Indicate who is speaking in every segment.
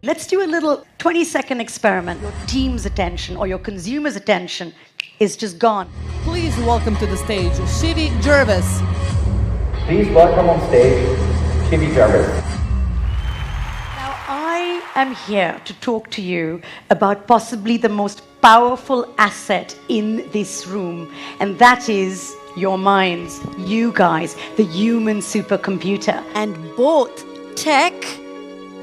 Speaker 1: Let's do a little 20-second experiment. Your team's attention or your consumer's attention is just gone.
Speaker 2: Please welcome to the stage, Shivvy Jervis.
Speaker 3: Please welcome on stage, Shivvy Jervis.
Speaker 1: Now, I am here to talk to you about possibly the most powerful asset in this room, and that is your minds, you guys, the human supercomputer.
Speaker 4: And both tech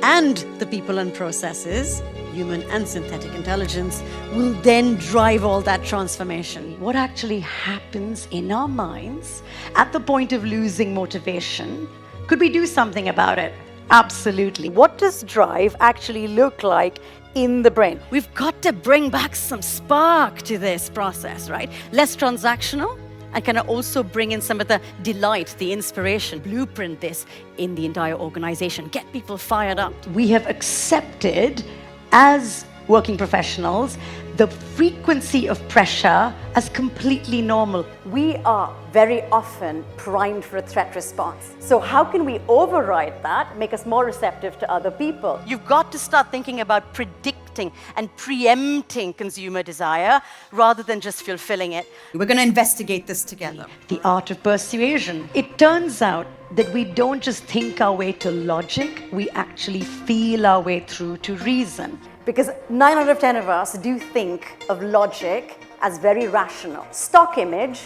Speaker 4: and the people and processes, human and synthetic intelligence, will then drive all that transformation.
Speaker 1: What actually happens in our minds at the point of losing motivation? Could we do something about it? Absolutely. What does drive actually look like in the brain?
Speaker 4: We've got to bring back some spark to this process, right? Less transactional, and can also bring in some of the delight, the inspiration, blueprint this in the entire organization, get people fired up.
Speaker 1: We have accepted as working professionals the frequency of pressure as completely normal.
Speaker 5: We are very often primed for a threat response. So how can we override that, make us more receptive to other people?
Speaker 4: You've got to start thinking about predicting and preempting consumer desire rather than just fulfilling it. We're going to investigate this together.
Speaker 1: The art of persuasion. It turns out that we don't just think our way to logic, we actually feel our way through to reason.
Speaker 5: Because 9 out of 10 of us do think of logic as very rational. Stock image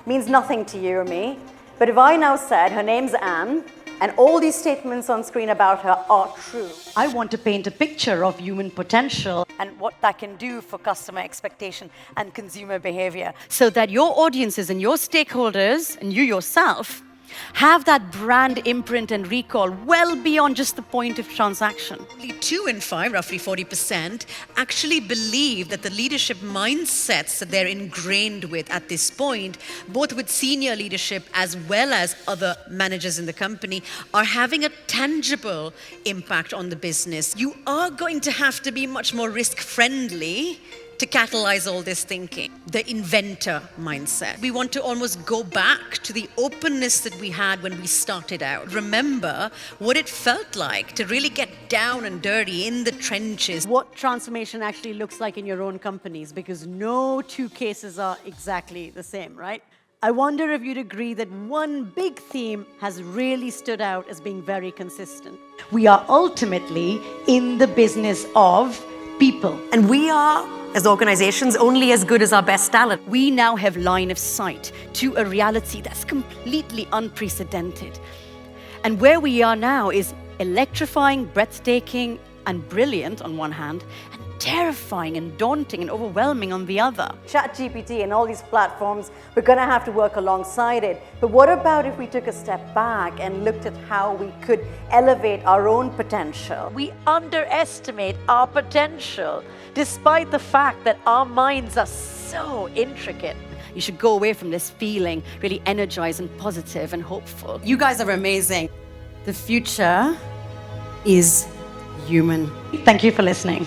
Speaker 5: means nothing to you or me, but if I now said her name's Anne, and all these statements on screen about her are true.
Speaker 1: I want to paint a picture of human potential
Speaker 4: and what that can do for customer expectation and consumer behavior, so that your audiences and your stakeholders and you yourself have that brand imprint and recall well beyond just the point of transaction.
Speaker 6: 2 in 5, roughly 40%, actually believe that the leadership mindsets that they're ingrained with at this point, both with senior leadership as well as other managers in the company, are having a tangible impact on the business. You are going to have to be much more risk-friendly to catalyze all this thinking. The inventor mindset. We want to almost go back to the openness that we had when we started out. Remember what it felt like to really get down and dirty in the trenches.
Speaker 4: What transformation actually looks like in your own companies, because no two cases are exactly the same, right? I wonder if you'd agree that one big theme has really stood out as being very consistent.
Speaker 1: We are ultimately in the business of people.
Speaker 5: And we are, as organizations, only as good as our best talent.
Speaker 4: We now have line of sight to a reality that's completely unprecedented. And where we are now is electrifying, breathtaking, and brilliant on one hand, and terrifying and daunting and overwhelming on the other.
Speaker 5: ChatGPT and all these platforms, we're going to have to work alongside it. But what about if we took a step back and looked at how we could elevate our own potential?
Speaker 1: We underestimate our potential, despite the fact that our minds are so intricate.
Speaker 4: You should go away from this feeling really energized and positive and hopeful. You guys are amazing. The future is human.
Speaker 1: Thank you for listening.